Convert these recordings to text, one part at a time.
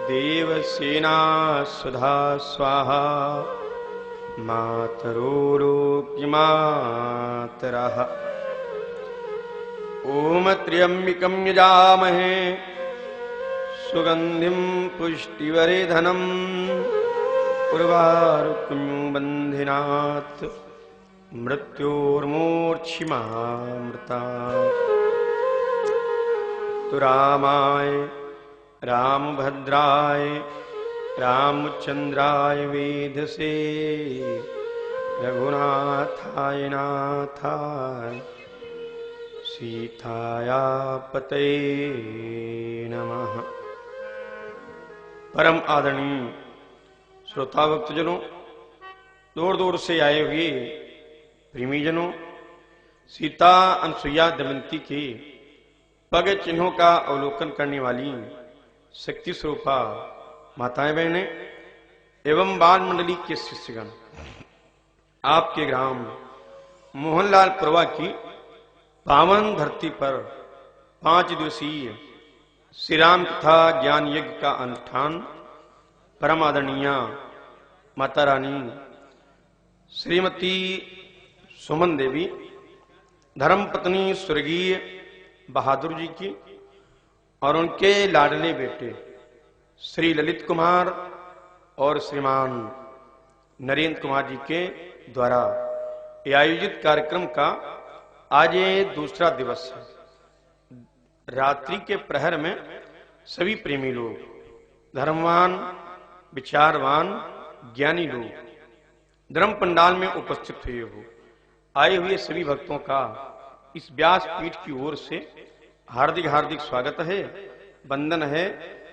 देवसेना सुधा स्वाहा मातरोऽलोक्यमातरः। ॐ त्र्यम्बकं यजामहे सुगन्धिं पुष्टिवर्धनम् उर्वारुकं बन्धिनात् मृत्योर्मूर्च्छिमामृतात्। तो रामाय रामभद्राय रामचंद्राय वेधसे रघुनाथाय नाथाय सीताया पतये नमः। परम आदरणीय श्रोता भक्तजनों, दूर दूर से आए हुए प्रेमीजनों, सीता अनसुईया दमयंती के पग चिन्हों का अवलोकन करने वाली शक्ति स्वरूपा माताएं बहनें एवं बाल मंडली के शिष्यगण, आपके ग्राम मोहनलालपुरवा की पावन धरती पर 5 दिवसीय श्री राम कथा ज्ञान यज्ञ का अनुष्ठान परम आदरणीय माता रानी श्रीमती सुमन देवी धर्मपत्नी स्वर्गीय बहादुर जी की और उनके लाडले बेटे श्री ललित कुमार और श्रीमान नरेंद्र कुमार जी के द्वारा आयोजित कार्यक्रम का आज ये दूसरा दिवस है। रात्रि के प्रहर में सभी प्रेमी लोग, धर्मवान, विचारवान, ज्ञानी लोग धर्म पंडाल में उपस्थित हुए हो। आए हुए सभी भक्तों का इस व्यास पीठ की ओर से हार्दिक हार्दिक स्वागत है, वंदन है।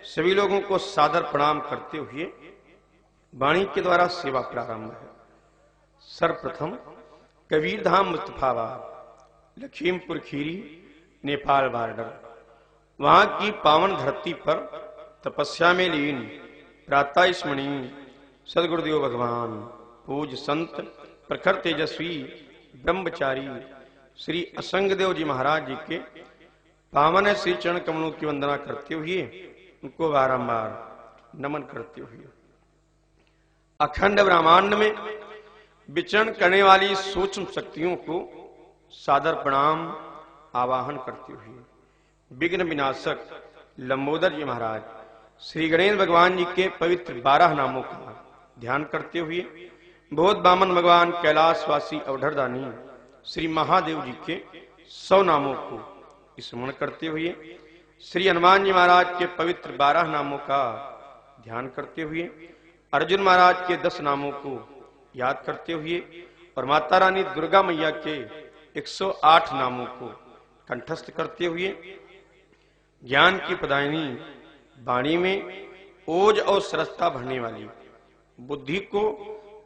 सभी लोगों को सादर प्रणाम करते हुए वाणी के द्वारा सेवा प्रारंभ है। सर्वप्रथम कबीरधाम मुस्तफाबाद लखीमपुर खीरी नेपाल बॉर्डर, वहां की पावन धरती पर तपस्या में लीन प्रातः स्मरणीय सदगुरुदेव भगवान पूज संत प्रखर तेजस्वी ब्रह्मचारी श्री असंगदेव जी महाराज जी के पावन श्री चरण कमलों की वंदना करते हुए उनको बारंबार नमन करते हुए अखंड ब्रह्मांड में विचरण करने वाली सूक्ष्म शक्तियों को सादर प्रणाम आवाहन करते हुए विघ्न विनाशक लंबोदर जी महाराज श्री गणेश भगवान जी के पवित्र 12 नामों का ध्यान करते हुए बहुत बामन भगवान कैलाशवासी अवधरदानी श्री महादेव जी के 100 नामों को स्मरण करते हुए श्री हनुमान जी महाराज के पवित्र 12 नामों का ध्यान करते हुए अर्जुन महाराज के 10 नामों को याद करते हुए और माता रानी दुर्गा मैया के 108 नामों को कंठस्थ करते हुए ज्ञान की प्रदायिनी वाणी में ओज और सरसता भरने वाली, बुद्धि को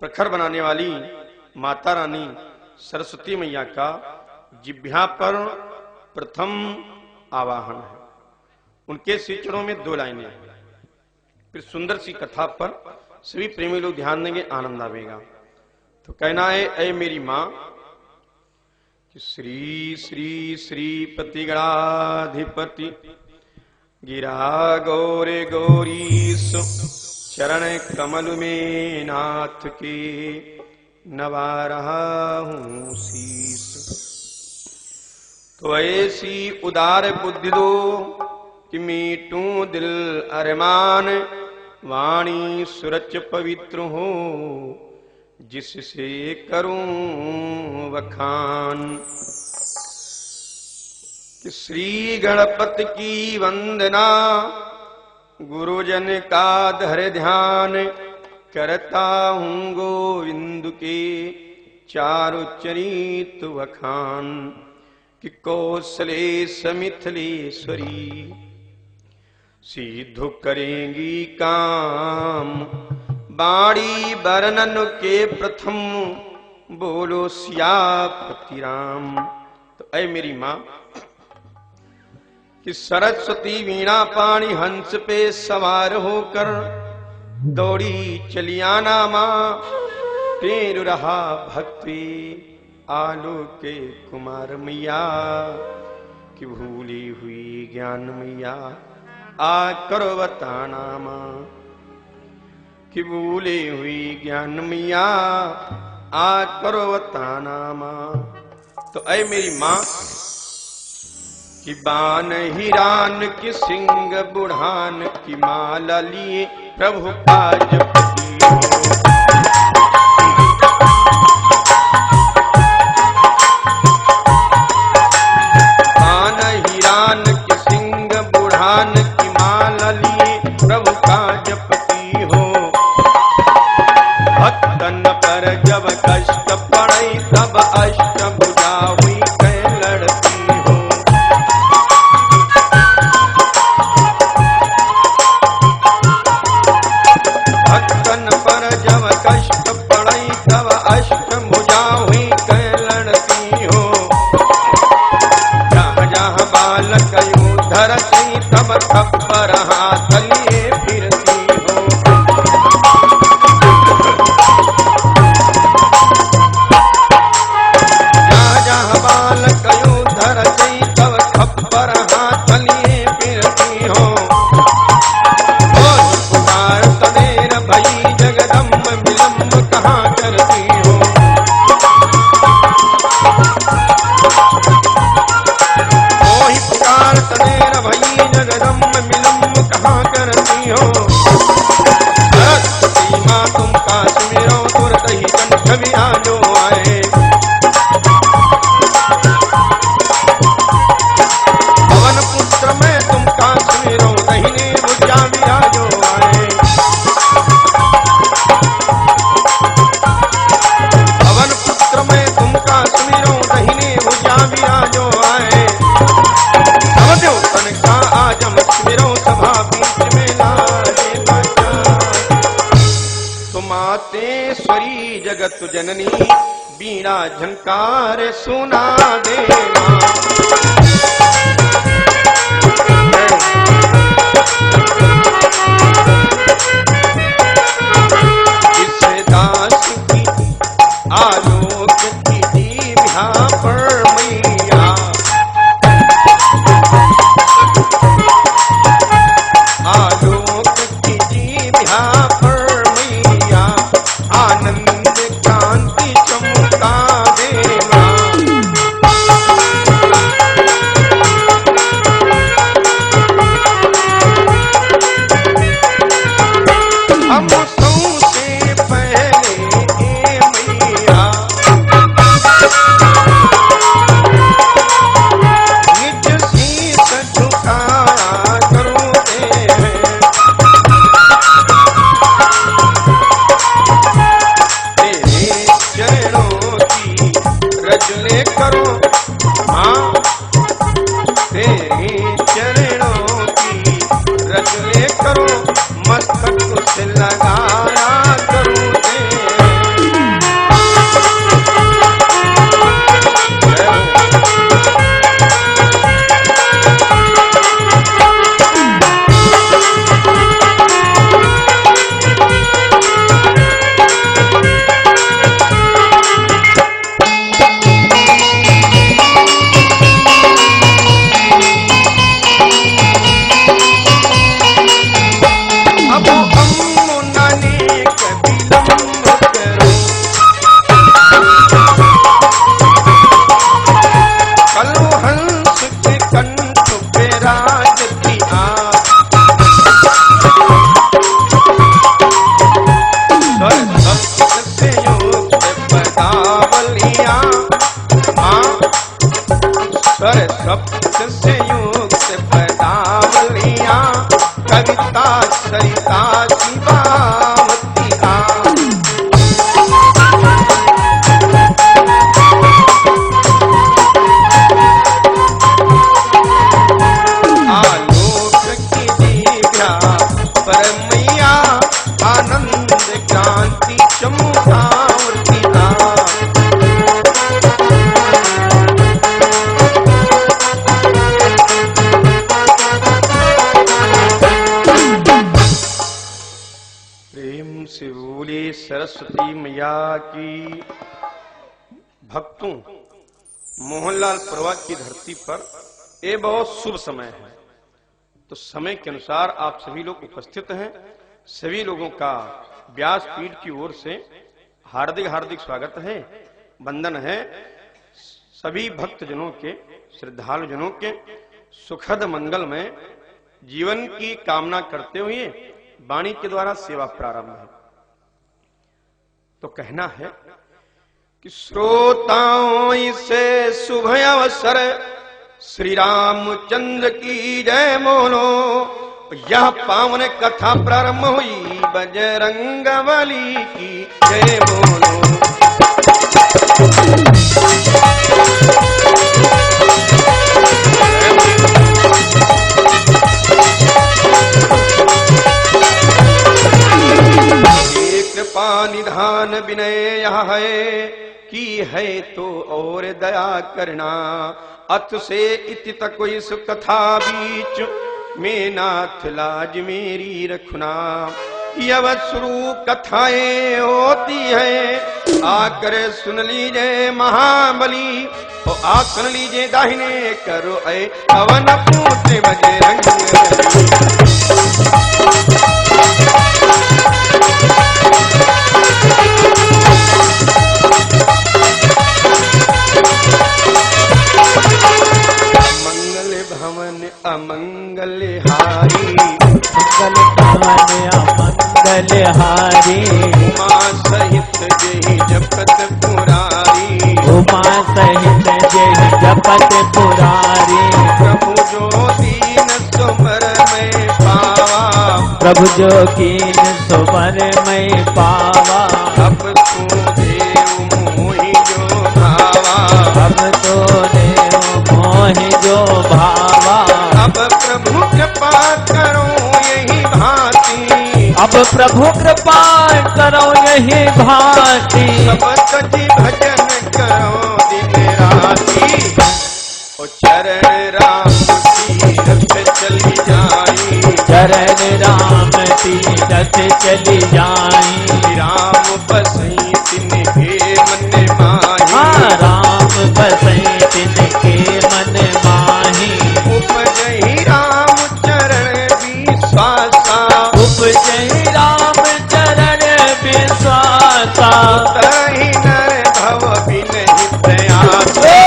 प्रखर बनाने वाली माता रानी सरस्वती मैया का जिह्वा पर प्रथम आवाहन है। उनके श्री चरणों में 2 लाइनें हैं। फिर सुंदर सी कथा पर सभी प्रेमी लोग ध्यान देंगे, आनंद आवेगा। तो कहना है, ऐ मेरी मां कि श्री श्री श्रीपति गणाधिपति गिरा गौरे गौरीश चरण कमल में नाथ के नवा रहा हूं शीश। तो ऐसी उदार बुद्धि दो कि मीटूं दिल अरमान, वाणी सुरच पवित्र हो जिससे करूं वखान। कि श्री गणपति की वंदना गुरुजन का धर ध्यान, करता हूं गोविंद के चारु चरित वखान। कि कौशले समिथिलेश्वरी सिद्ध करेंगी काम, बाणी वर्णन के प्रथम बोलो सियापति राम। तो ऐ मेरी मां कि सरस्वती वीणा पाणी हंस पे सवार होकर दौड़ी चलियाना मां, तेर रहा भक्ति आलो के कुमार मैया। कि भूली हुई ज्ञान मैया आ करो बताना मां कि भूले हुई ज्ञान मैया आ करो बताना मां। तो ऐ मेरी मां कि बान हिरान की सिंह बुढ़ान की माला लिए प्रभु का जपती हो। बान हिरान की सिंह बुढ़ान की माला लिए प्रभु का जपती हो। भक्तन पर जब कष्ट पड़े तब अष्ट भुजा हुई कै लड़ती हो। भक्तन पर जब कष्ट पड़े तब अष्ट भुजा हुई कै लड़ती हो। जहाँ जहाँ बालक उधर से तब थप्पड़ हाथ लिए फिरती हो। जहाँ जहाँ बालक उधर से तब थप्पड़ हाथ लिए फिरती हो। पुकार सवेर भई जगदम्ब विलम्ब कहाँ करती हो। मोहि पुकार सवेर भई जगदम्ब विलम्ब कहाँ करती हो। सरस्वती माँ तुम का सुमिरो तुरत ही कंठ में आजो आए। पवन पुत्र मैं तुम का सुमिरो दहिने भुजा विराजो आए। पवन पुत्र मैं तुम का सुमिरो दहिने भुजा विराजो आए। सब देवतन का आजम सुमिरो सभा बीच में लाजे बचा। तुमातेश्वरी जगत जननी बीड़ा झंकार सुना देना। इस दास की आलोक की दीव्या पर मैया। आलोक की दीव्या पर मैया आनंद कांति चमका देना। हम सबसे पहले ए मैया निज शीश झुकाया करते हैं। तेरे चरणों की रजले करो हाँ। तेरे चरणों की रजले करो मस्तक से लगाया करते हैं। अब अमुनाने कभी लम्ब करो कलो हंस के कंठ पे राजती आप। सर से योग से पदावलियां हाँ। सर सप्त से योग से पदावलियां कविता सरिता की बावती आ। आलोक की दीव्या पर मैया आनंद क्रांति चमकावती आ। प्रेम से बोले सरस्वती मैया की। भक्तों, मोहनलाल परवा की धरती पर ये बहुत शुभ समय है तो समय के अनुसार आप सभी लोग उपस्थित हैं। सभी लोगों का व्यासपीठ की ओर से हार्दिक हार्दिक स्वागत है, वंदन है। सभी भक्तजनों के, श्रद्धालु जनों के सुखद मंगलमय जीवन की कामना करते हुए वाणी के द्वारा सेवा प्रारंभ है। तो कहना है कि श्रोताओं से शुभ अवसर श्री रामचंद्र की जय बोलो। यह पावन कथा प्रारंभ हुई बजरंगबली की जय बोलो। कृपा निधान विनय यह है कि है तो और दया करना। अथ से इति तक इस कथा बीच में नाथ लाज मेरी रखना। यह शुरू कथाएं होती है आकर सुन लीजिए महाबली। तो आ सुन लीजिए दाहिने करो ऐ पवन पूते बजरंगबली। भवन अमंगल हारी, मंगल भवन अमंगल हारी। उमा सहित जय जपत पुरारी, उमा सहित जय जपत पुरारी। प्रभु जो दीन सुमर में पावा, प्रभु जो कीन सुमर में पावा। अब तू देव मोहि जो भावा, अब तो देव मोहि जो भावा। अब प्रभु कृपा करो यही भांति, अब प्रभु कृपा करो यही भांति। सब सजी भजन करो दिन राति, ओ चरण राम तीरथ चली जाई, चरण राम तीरथ चली जाई। राम बसई तिनके मन माही, राम बसई तिनके मन माही। उपजहि राम चरण विश्वासा, उपजहि राम चरण विश्वासा। उतरहि नर भव बिनहि प्रयासा।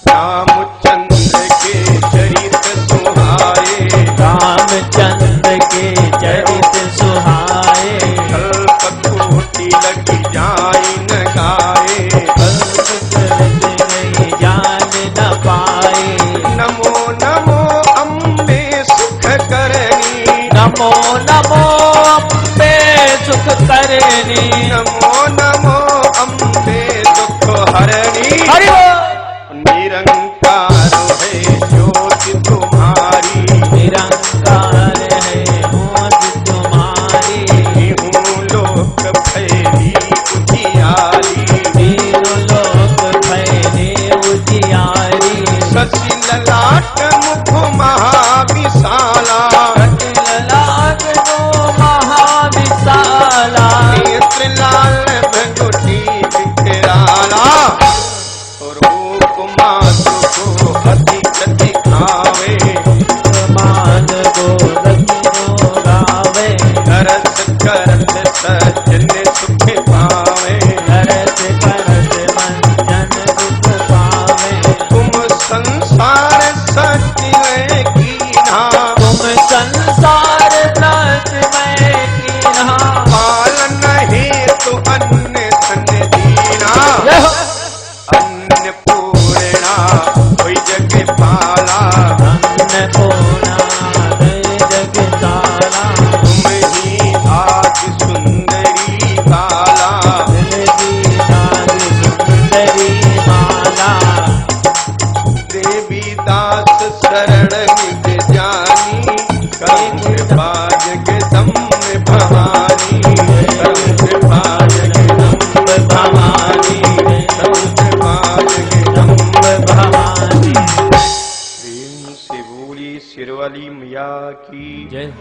रामचंद्र के चरित सुहाए, रामचंद्र के चरित सुहाए। कल्प कोटि लग जाई न गाए, कल्प नहीं जान न पाए। नमो नमो अम्बे सुख करनी, नमो नमो अम्बे सुख करनी। नमो नमो अम्बे दुख हरणी। निरंकार है ज्योति तुम्हारी, निरंकार है ज्योति तुम्हारी। तीनों लोक फैली उजियारी, तीनों लोक फैली उजियारी। शशि ललाट मुख महाविशाला, शशि ललाट मुख महाविशाला। नेत्र लाल भगुटी विकराला, रूप माधु को अधिक दिखावे। मान को रखो गावे, करत करत सज्जन सुख पावे, करत करत मंजन सुख पावे। तुम संसार सच में कीन्हा, तुम संसार सच में कीन्हा। पालन हेतु अन्न धन दीना, अन्नपूर्णा कोई जग पाला, अन्नपूर्णा कोई जग पाला। तुम ही आज सुंदरी बाला, आज सुंदरी बाला। देवी दास शरण निज जानी, करम कृपा जगदम्ब भवानी, करम कृपा जगदम्ब भवानी, करम कृपा जगदम्ब भवानी। प्रेम से बोली सिरवाली मैया की जय।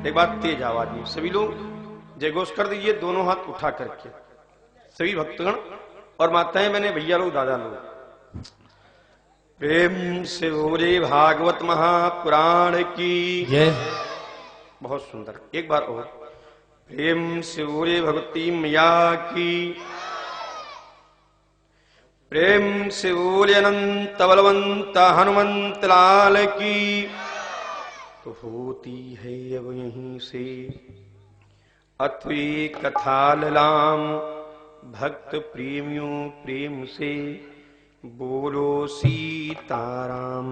एक बात तेज आवाज में सभी लोग जय घोष कर दीजिए, दोनों हाथ उठा करके। सभी भक्तगण और माताएं, मैंने भैया लोग, दादा लोग, प्रेम से बोले भागवत महापुराण की जय। बहुत सुंदर, एक बार और। प्रेम से बोले भगवती मैया की, प्रेम से बोले अनंत बलवंत हनुमंत लाल की। तो होती है अब यहीं से अथवी कथा ललाम, भक्त प्रेमियों प्रेम से बोलो सीताराम।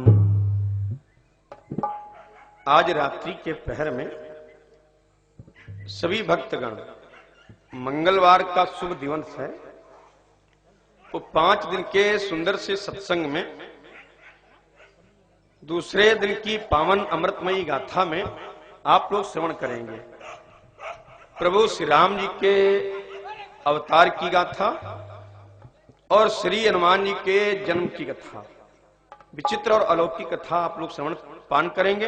आज रात्रि के पहर में सभी भक्तगण, मंगलवार का शुभ दिवस है, तो 5 दिन के सुंदर से सत्संग में दूसरे दिन की पावन अमृतमयी गाथा में आप लोग श्रवण करेंगे प्रभु श्री राम जी के अवतार की गाथा और श्री हनुमान जी के जन्म की कथा। विचित्र और अलौकिक कथा आप लोग श्रवण पान करेंगे।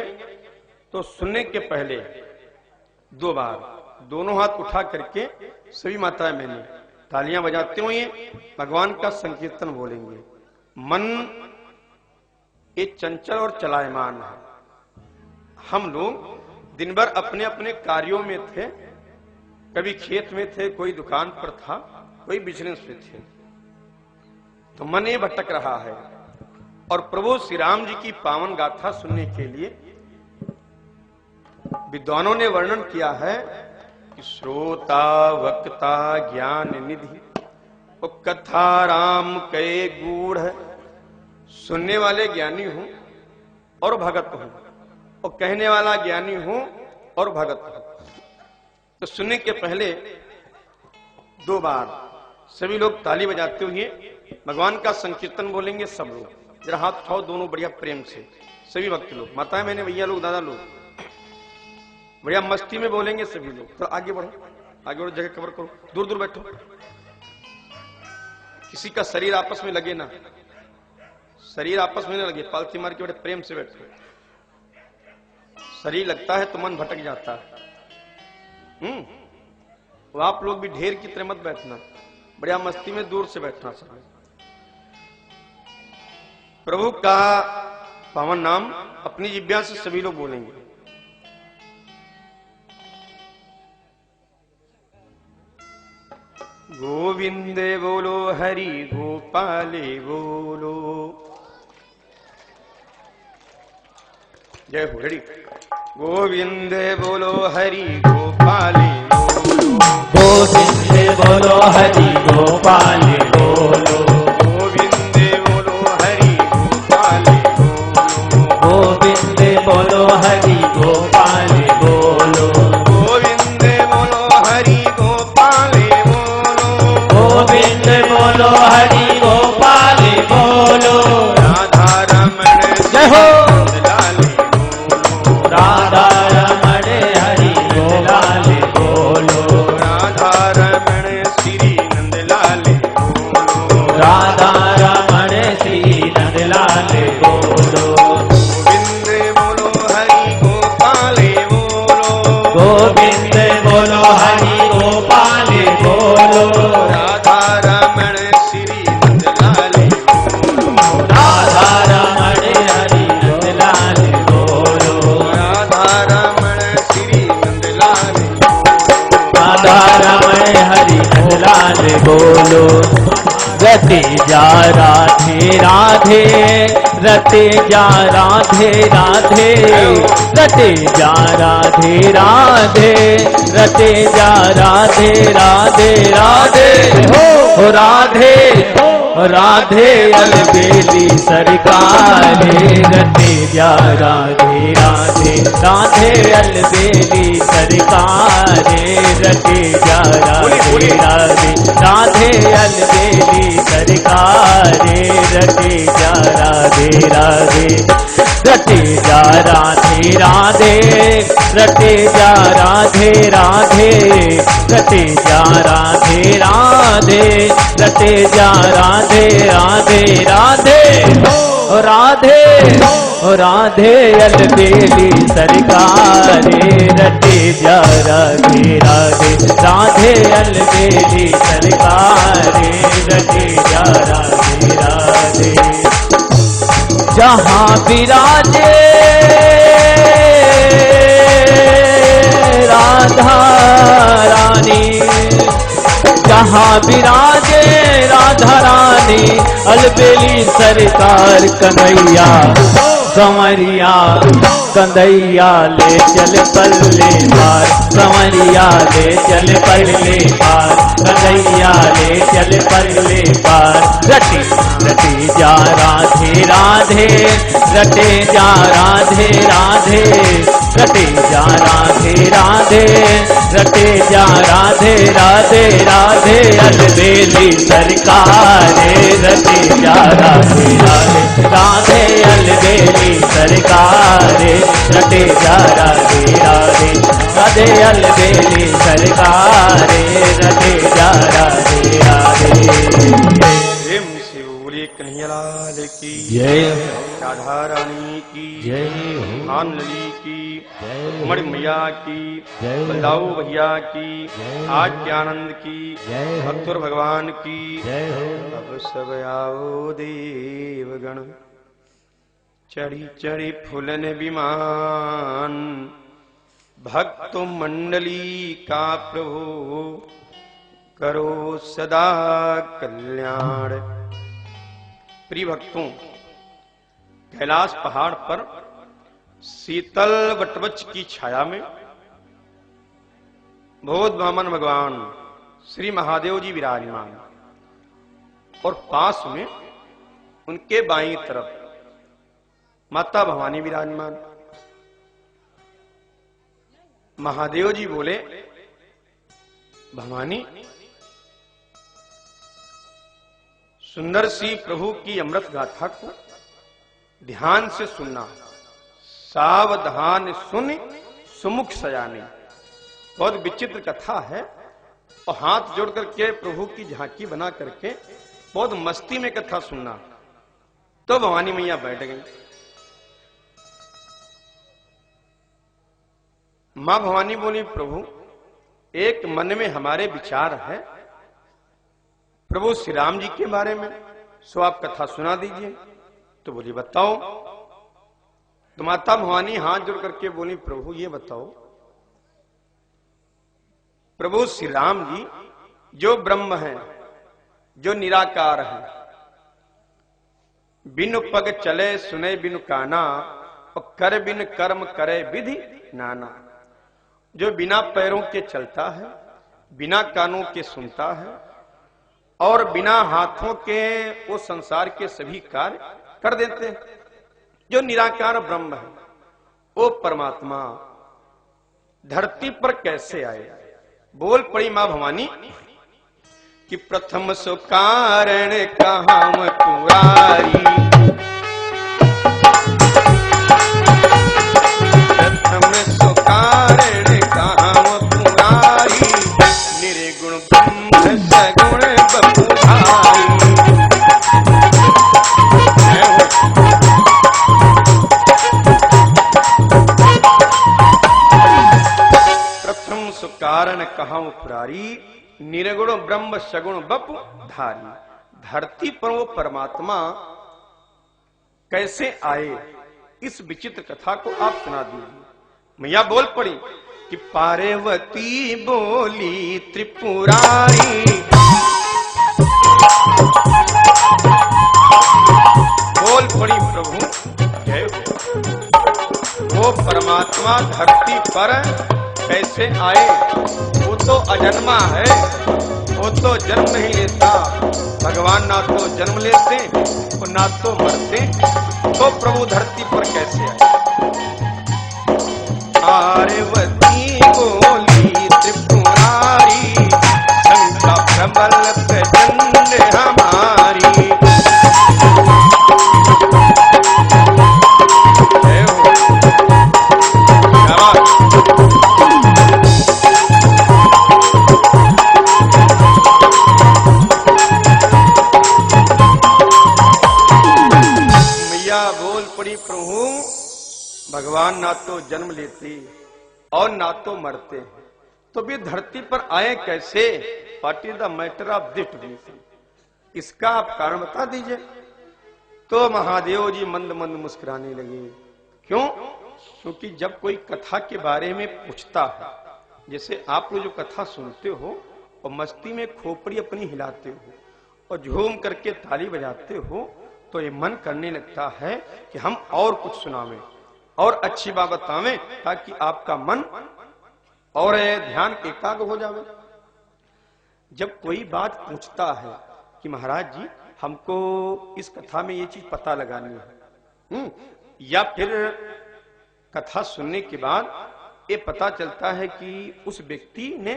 तो सुनने के पहले 2 बार दोनों हाथ उठा करके सभी माताएं मैंने तालियां बजाते हुए भगवान का संकीर्तन बोलेंगे। मन ये चंचल और चलायमान है। हम लोग दिन भर अपने अपने कार्यों में थे, कभी खेत में थे, कोई दुकान पर था, कोई बिजनेस में थे, तो मन ये भटक रहा है। और प्रभु श्री राम जी की पावन गाथा सुनने के लिए विद्वानों ने वर्णन किया है कि श्रोता वक्ता ज्ञान निधि और कथा राम के गूढ़। सुनने वाले ज्ञानी हूं और भगत हूं, और कहने वाला ज्ञानी हूं और भगत हूं। तो सुनने के पहले 2 बार सभी लोग ताली बजाते हुए भगवान का संकीर्तन बोलेंगे। सब लोग जरा हाथ उठाओ दोनों बढ़िया प्रेम से, सभी भक्त लोग, माताएं मैंने, भैया लोग, दादा लोग, बढ़िया मस्ती में बोलेंगे सभी लोग। तो आगे बढ़ो, आगे बढ़ो, जगह कवर करो, दूर दूर बैठो, किसी का शरीर आपस में लगे ना, शरीर आपस में ना लगे, पालथी मार के बड़े प्रेम से बैठो। शरीर लगता है तो मन भटक जाता है। तो आप लोग भी ढेर की तरह मत बैठना, बढ़िया मस्ती में दूर से बैठना। सब प्रभु का पावन नाम अपनी जिह्वा से सभी लोग बोलेंगे। गोविंदे बोलो, हरि गोपाले बोलो। जय हो, रेडी। गोविंदे बोलो, हरि गोपाले बोलो। गोविंदे बोलो, हरि गोपाले बोलो। गोविंदे बोलो, हरि गोपाले बोलो। गोविंदे बोलो, हरि गोपाले बोलो। गोविंदे बोलो, हरि गोपाले बोलो। गोविंद बोलो, हरि गोपाले बोलो। राधा रमण जय हो। लाले बोलो। राधा रमण हरि गोपाले बोलो। राधा रमण श्री नंदलाले बोलो। राधा रमण श्री नंदलाल बोलो। गोविंद बोलो, हरि गोपाले बोलो। गोविंद बोलो, हरि गोपाले बोलो। राधा रमण श्री नंदलाले बोलो। राधा रमण हरि नंदलाल बोलो। राधा रमण श्री नंदलाले राधा रमण हरि नंदलाल बोलो। रते जा राधे राधे, रते जा राधे राधे, रते जा राधे राधे, रते जा राधे राधे राधे हो राधे राधे अलबेली सरकारे। रते जा राधे राधे, राधे अलबेली सरकारे। रते जा राधे राधे, राधे अलबेली सरकारे। रते जा राधे राधे, रटे जा राधे राधे, रटे जा राधे राधे, रटे जा राधे राधे, रटे जा राधे राधे राधे ओ राधे ओ राधे अलबेली सरकारे। रटे जा राधे राधे, राधे अलबेली सरकारे। रटे जा राधे राधे। जहाँ विराजे राधा रानी, जहाँ विराजे राधा रानी, अलबेली सरकार कन्हैया कंवरिया कंदैया ले चल पल्ले पार, कंवरिया ले चल पल्ले पार, कंदैया ले चल पल्ले पार। रटे रटे जा राधे राधे, रटे जा राधे राधे, रटे जा राधे राधे, रटे जा राधे राधे राधे, अलबेली सरकार रटे जा राधे राधे राधे, अलबेली सरकार रटे जा राधे राधे राधे, अलबेली सरकार रटे जा राधे राधे। प्रेम से बोले कन्हैया लाल की जय, राधा रानी की जय, आनली की, जय, उमड़ मैया की, जय, बंदाऊ भैया की, जय, आज्ञानंद की, जय, भक्तुर भगवान की। जय हो। अब सब आओ देवगण, चढ़ी चढ़ी फूलन विमान, भक्त मंडली का प्रभु करो सदा कल्याण। प्रिय भक्तों, कैलाश पहाड़ पर शीतल वटवृक्ष की छाया में बोध वामन भगवान श्री महादेव जी विराजमान, और पास में उनके बाईं तरफ माता भवानी विराजमान। महादेव जी बोले, भवानी सुंदर सी प्रभु की अमृत गाथा को ध्यान से सुनना, सावधान सुन सुमुख सजाने। बहुत विचित्र कथा है, और हाथ जोड़ करके प्रभु की झांकी बना करके बहुत मस्ती में कथा सुनना। तो भवानी मैया बैठ गई। मां भवानी बोली, प्रभु एक मन में हमारे विचार है प्रभु श्री राम जी के बारे में, सो आप कथा सुना दीजिए। तो बोली, बताओ। तो माता भवानी हाथ जोड़ करके बोली, प्रभु ये बताओ, प्रभु श्री राम जी जो ब्रह्म हैं, जो निराकार हैं, बिनु पग चले सुने बिनु काना, और कर बिन कर्म करे विधि नाना। जो बिना पैरों के चलता है, बिना कानों के सुनता है, और बिना हाथों के वो संसार के सभी कार्य कर देते हैं। जो निराकार ब्रह्म है, वो परमात्मा धरती पर कैसे आए? बोल पड़ी मां भवानी कि प्रथम सो कारण कहाम पुरारी, प्रथम सो कारण कहाम पुरारी, निर्गुण ब्रह्म सगुण बपुधारी। प्रथम सो कारण कहाम पुरारी, निर्गुण ब्रह्म सगुण बपु धारी। धरती पर वो परमात्मा कैसे आए, इस विचित्र कथा को आप सुना दीजिए। मैया बोल पड़ी कि पार्वती बोली त्रिपुरारी, बोल पड़ी प्रभु जय हो। वो परमात्मा धरती पर कैसे आए? वो तो अजन्मा है, वो तो जन्म नहीं लेता। भगवान ना तो जन्म लेते और ना तो मरते, तो प्रभु धरती पर कैसे आए? पार्वती बोली त्रिपुरारी, शंका प्रबल प्रचंड हमारी। प्रभु भगवान ना तो जन्म लेते और ना तो मरते, तो भी धरती पर आए कैसे? What is the matter of this? इसका आप कारण बता दीजिए। तो महादेव जी मंद मंद मुस्कुराने लगे। क्यों? क्योंकि जब कोई कथा के बारे में पूछता है, जैसे आप लोग जो कथा सुनते हो और मस्ती में खोपड़ी अपनी हिलाते हो और झूम करके ताली बजाते हो, तो ये मन करने लगता है कि हम और कुछ सुनावें और अच्छी बात बतावें, ताकि आपका मन और ध्यान एकाग्र हो जावे। जब कोई बात पूछता है कि महाराज जी हमको इस कथा में ये चीज पता लगानी है, या फिर कथा सुनने के बाद ये पता चलता है कि उस व्यक्ति ने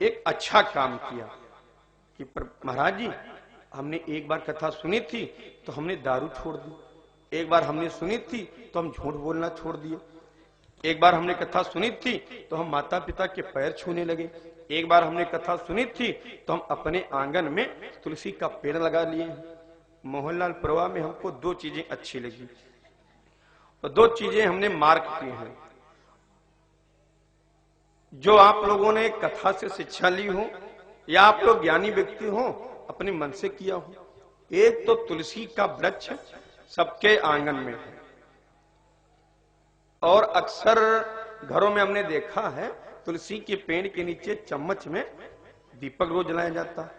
एक अच्छा काम किया कि महाराज जी हमने एक बार कथा सुनी थी तो हमने दारू छोड़ दी, एक बार हमने सुनी थी तो हम झूठ बोलना छोड़ दिए, एक बार हमने कथा सुनी थी तो हम माता पिता के पैर छूने लगे, एक बार हमने कथा सुनी थी तो हम अपने आंगन में तुलसी का पेड़ लगा लिए हैं। मोहनलाल प्रवाह में हमको दो चीजें अच्छी लगी और दो चीजें हमने मार्क की हैं, जो आप लोगों ने कथा से शिक्षा ली हो या आप लोग ज्ञानी व्यक्ति हो अपने मन से किया हो। एक तो तुलसी का वृक्ष सबके आंगन में है और अक्सर घरों में हमने देखा है तुलसी के पेड़ के नीचे चम्मच में दीपक रोज जलाया जाता है,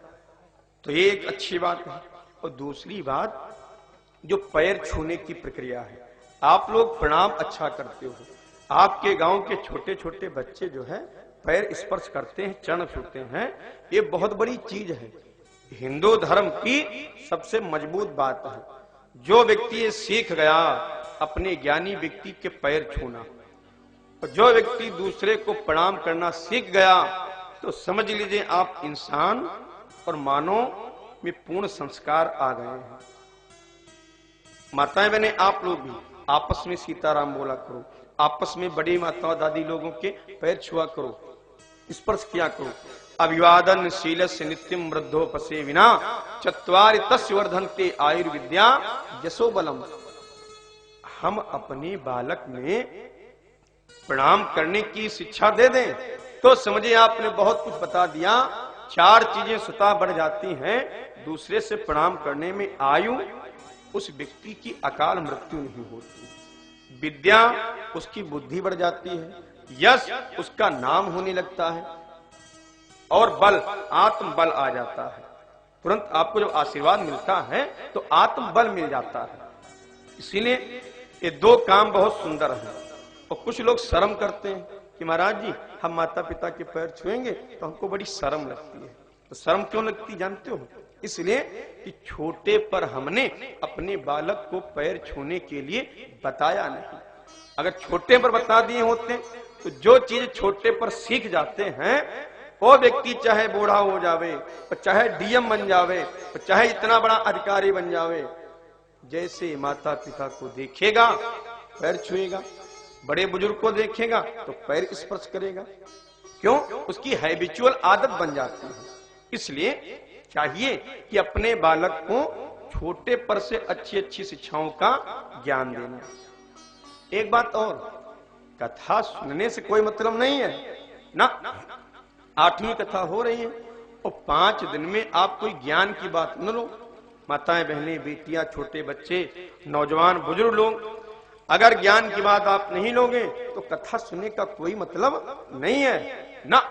तो ये एक अच्छी बात है। और दूसरी बात जो पैर छूने की प्रक्रिया है, आप लोग प्रणाम अच्छा करते हो, आपके गांव के छोटे छोटे बच्चे जो है पैर स्पर्श करते हैं, चरण छूते हैं, ये बहुत बड़ी चीज है, हिंदू धर्म की सबसे मजबूत बात है। जो व्यक्ति ये सीख गया अपने ज्ञानी व्यक्ति के पैर छूना, और जो व्यक्ति दूसरे को प्रणाम करना सीख गया, तो समझ लीजिए आप इंसान और मानव में पूर्ण संस्कार आ गए हैं। माताएं बहने आप लोग भी आपस में सीताराम बोला करो, आपस में बड़ी माता दादी लोगों के पैर छुआ करो, स्पर्श किया करो। अभिवादन शीलस्य नित्यम वृद्धोपसे विना चत्वारि तस्य वर्धन्ते आयुर्विद्या यशो बलम। हम अपने बालक में प्रणाम करने की शिक्षा दे दें तो समझिए आपने बहुत कुछ बता दिया। चार चीजें स्वतः बढ़ जाती हैं दूसरे से प्रणाम करने में। आयु, उस व्यक्ति की अकाल मृत्यु नहीं होती। विद्या, उसकी बुद्धि बढ़ जाती है। यश, उसका नाम होने लगता है। और बल, आत्म बल आ जाता है। तुरंत आपको जब आशीर्वाद मिलता है तो आत्म बल मिल जाता है। इसीलिए ये दो काम बहुत सुंदर हैं। और कुछ लोग शर्म करते हैं कि महाराज जी हम माता पिता के पैर छुएंगे तो हमको बड़ी शर्म लगती है। तो शर्म क्यों लगती जानते हो? इसलिए कि छोटे पर हमने अपने बालक को पैर छूने के लिए बताया नहीं। अगर छोटे पर बता दिए होते तो जो चीज छोटे पर सीख जाते हैं वो व्यक्ति चाहे बूढ़ा हो जावे, चाहे डीएम बन जावे, चाहे इतना बड़ा अधिकारी बन जावे, जैसे माता पिता को देखेगा पैर छुएगा, बड़े बुजुर्ग को देखेगा तो पैर स्पर्श करेगा। क्यों? उसकी हैबिचुअल आदत बन जाती है। इसलिए चाहिए कि अपने बालक को छोटे पर से अच्छी अच्छी शिक्षाओं का ज्ञान देना। एक बात और, कथा सुनने से कोई मतलब नहीं है ना। 8वीं कथा हो रही है और 5 दिन में आप कोई ज्ञान की बात न लो। माताएं बहनें बेटियां छोटे बच्चे नौजवान बुजुर्ग लोग, अगर ज्ञान की बात आप नहीं लोगे तो कथा सुनने का कोई मतलब नहीं है ना।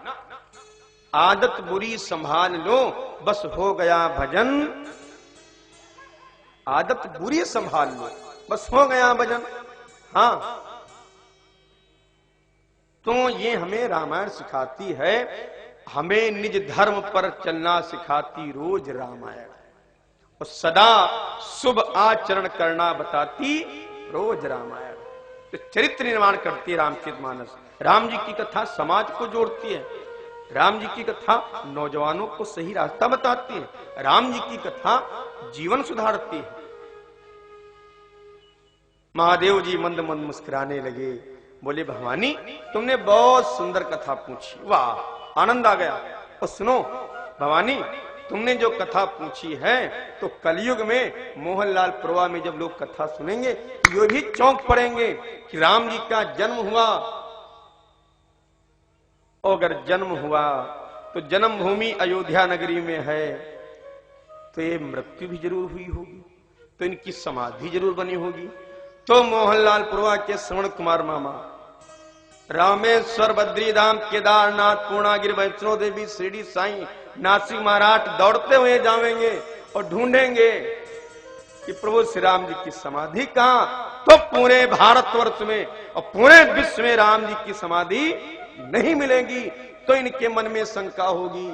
आदत बुरी संभाल लो बस हो गया भजन। आदत बुरी संभाल लो बस हो गया भजन। हाँ, तो ये हमें रामायण सिखाती है, हमें निज धर्म पर चलना सिखाती रोज रामायण, और सदा शुभ आचरण करना बताती रोज रामायण। तो चरित्र निर्माण करती है रामचरितमानस। राम जी की कथा समाज को जोड़ती है। राम जी की कथा नौजवानों को सही रास्ता बताती है। राम जी की कथा जीवन सुधारती है। महादेव जी मंद मंद मुस्कुराने लगे, बोले भवानी तुमने बहुत सुंदर कथा पूछी, वाह आनंद आ गया। और सुनो भवानी, तुमने जो कथा पूछी है तो कलयुग में मोहनलाल प्रवाह में जब लोग कथा सुनेंगे ये भी चौंक पड़ेंगे कि राम जी का जन्म हुआ। और अगर जन्म हुआ तो जन्मभूमि अयोध्या नगरी में है, तो ये मृत्यु भी जरूर हुई होगी। तो इनकी समाधि जरूर बनी होगी। तो मोहनलाल पुरवा के श्रवण कुमार मामा रामेश्वर, बद्रीधाम, केदारनाथ, पूर्णागिरि, वैष्णो देवी, शिरडी साईं, नासिक, महाराष्ट्र दौड़ते हुए जाएंगे और ढूंढेंगे कि प्रभु श्री राम जी की समाधि कहां। तो पूरे भारतवर्ष में और पूरे विश्व में राम जी की समाधि नहीं मिलेगी। तो इनके मन में शंका होगी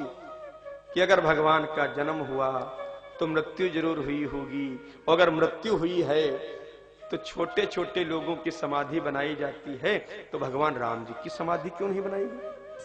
कि अगर भगवान का जन्म हुआ तो मृत्यु जरूर हुई होगी, और अगर मृत्यु हुई है तो छोटे छोटे लोगों की समाधि बनाई जाती है, तो भगवान राम जी की समाधि क्यों नहीं बनाई गई।